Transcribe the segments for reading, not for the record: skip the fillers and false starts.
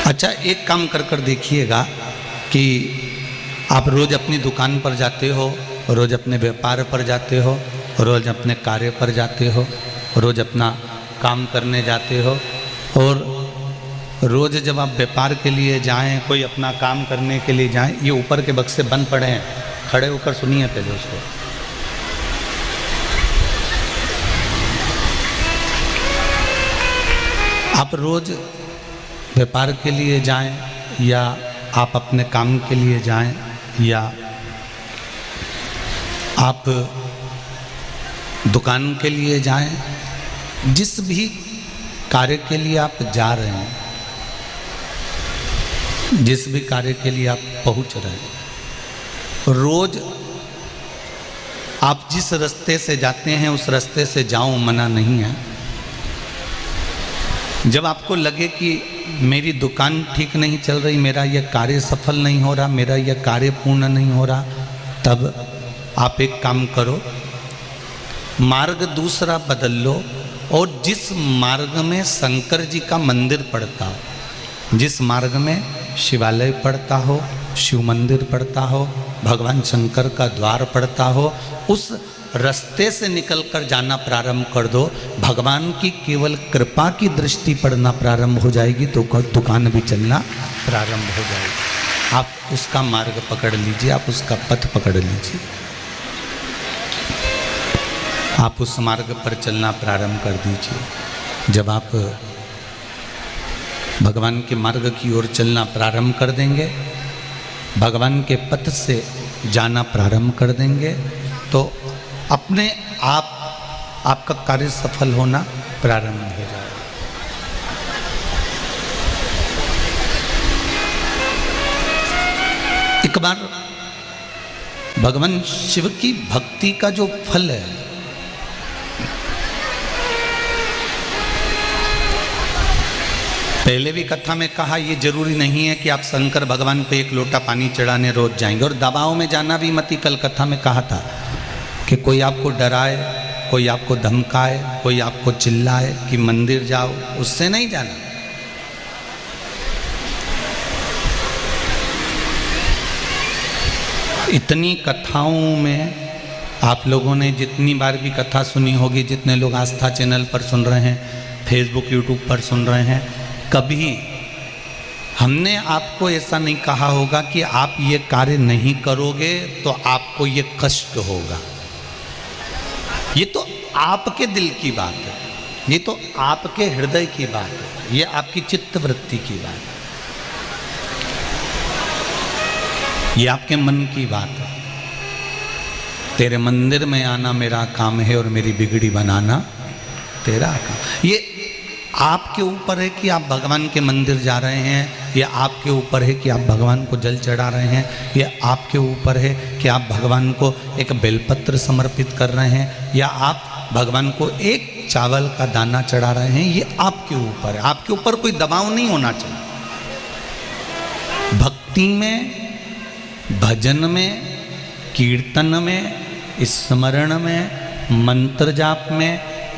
अच्छा, एक काम कर देखिएगा कि आप रोज़ अपनी दुकान पर जाते हो, रोज़ अपने व्यापार पर जाते हो, रोज़ अपने कार्य पर जाते हो, रोज़ अपना काम करने जाते हो, और रोज़ जब आप व्यापार के लिए जाएं, कोई अपना काम करने के लिए जाएं, ये ऊपर के बक्से बंद पड़े हैं, खड़े होकर सुनिए पहले उसको। आप रोज़ व्यापार के लिए जाएं, या आप अपने काम के लिए जाएं, या आप दुकान के लिए जाएं, जिस भी कार्य के लिए आप जा रहे हैं, जिस भी कार्य के लिए आप पहुंच रहे हैं, रोज आप जिस रास्ते से जाते हैं उस रास्ते से जाओ, मना नहीं है। जब आपको लगे कि मेरी दुकान ठीक नहीं चल रही, मेरा यह कार्य सफल नहीं हो रहा, मेरा यह कार्य पूर्ण नहीं हो रहा, तब आप एक काम करो, मार्ग दूसरा बदल लो, और जिस मार्ग में शंकर जी का मंदिर पड़ता हो, जिस मार्ग में शिवालय पड़ता हो, शिव मंदिर पड़ता हो, भगवान शंकर का द्वार पड़ता हो, उस रास्ते से निकलकर जाना प्रारंभ कर दो। भगवान की केवल कृपा की दृष्टि पड़ना प्रारंभ हो जाएगी तो दुकान भी चलना प्रारंभ हो जाएगी। आप उसका मार्ग पकड़ लीजिए, आप उसका पथ पकड़ लीजिए, आप उस मार्ग पर चलना प्रारंभ कर दीजिए। जब आप भगवान के मार्ग की ओर चलना प्रारंभ कर देंगे, भगवान के पथ से जाना प्रारंभ कर देंगे, तो अपने आप आपका कार्य सफल होना प्रारंभ हो जाएगा। एक बार भगवान शिव की भक्ति का जो फल है, पहले भी कथा में कहा, ये जरूरी नहीं है कि आप शंकर भगवान पे एक लोटा पानी चढ़ाने रोज जाएंगे, और दबाव में जाना भी मत। कल कथा में कहा था कि कोई आपको डराए, कोई आपको धमकाए, कोई आपको चिल्लाए कि मंदिर जाओ, उससे नहीं जाना। इतनी कथाओं में आप लोगों ने जितनी बार भी कथा सुनी होगी, जितने लोग आस्था चैनल पर सुन रहे हैं, फेसबुक यूट्यूब पर सुन रहे हैं, कभी हमने आपको ऐसा नहीं कहा होगा कि आप ये कार्य नहीं करोगे तो आपको ये कष्ट होगा। ये तो आपके दिल की बात है, ये तो आपके हृदय की बात है, ये आपकी चित्तवृत्ति की बात है, ये आपके मन की बात है। तेरे मंदिर में आना मेरा काम है और मेरी बिगड़ी बनाना तेरा काम। ये आपके ऊपर है कि आप भगवान के मंदिर जा रहे हैं, या आपके ऊपर है कि आप भगवान को जल चढ़ा रहे हैं, या आपके ऊपर है कि आप भगवान को एक बेलपत्र समर्पित कर रहे हैं, या आप भगवान को एक चावल का दाना चढ़ा रहे हैं। ये आपके ऊपर है, आपके ऊपर कोई दबाव नहीं होना चाहिए। भक्ति में, भजन में, कीर्तन में, स्मरण में, मंत्र जाप में,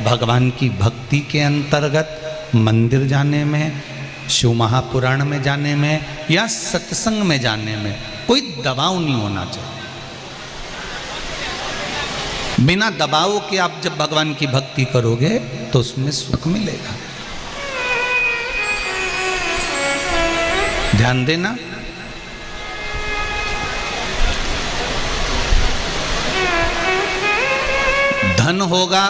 भगवान की भक्ति के अंतर्गत मंदिर जाने में, शिव महापुराण में जाने में, या सत्संग में जाने में कोई दबाव नहीं होना चाहिए। बिना दबाव के आप जब भगवान की भक्ति करोगे तो उसमें सुख मिलेगा। ध्यान देना, धन होगा,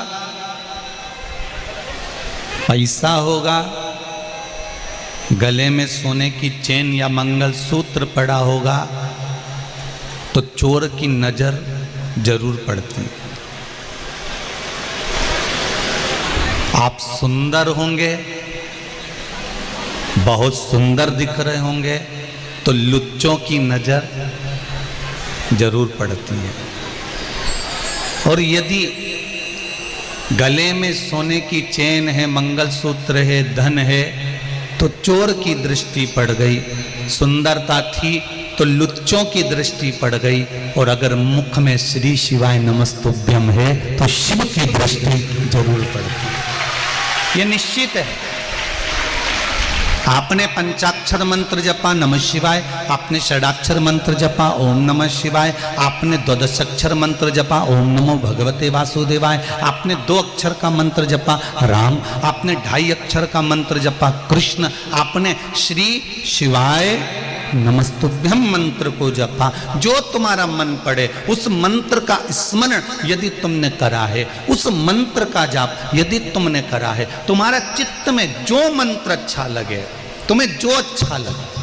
पैसा होगा, गले में सोने की चेन या मंगलसूत्र पड़ा होगा, तो चोर की नजर जरूर पड़ती है। आप सुंदर होंगे, बहुत सुंदर दिख रहे होंगे, तो लुच्चों की नजर जरूर पड़ती है। और यदि गले में सोने की चेन है, मंगलसूत्र है, धन है, तो चोर की दृष्टि पड़ गई। सुंदरता थी तो लुच्चों की दृष्टि पड़ गई, और अगर मुख में श्री शिवाय नमस्तुभ्यम है तो शिव की दृष्टि जरूर पड़ती है। यह निश्चित है। आपने पंचाक्षर मंत्र जपा नमः शिवाय, आपने षडाक्षर मंत्र जपा ओम नमः शिवाय, आपने द्वादशाक्षर मंत्र जपा ओम नमो भगवते वासुदेवाय, आपने 2 अक्षर का मंत्र जपा राम, आपने 2.5 अक्षर का मंत्र जपा कृष्ण, आपने श्री शिवाय नमस्तुभ्यम मंत्र को जपा। जो तुम्हारा मन पड़े उस मंत्र का स्मरण यदि तुमने करा है, उस मंत्र का जाप यदि तुमने करा है, तुम्हारा चित्त में जो मंत्र अच्छा लगे, तुम्हें जो अच्छा लगे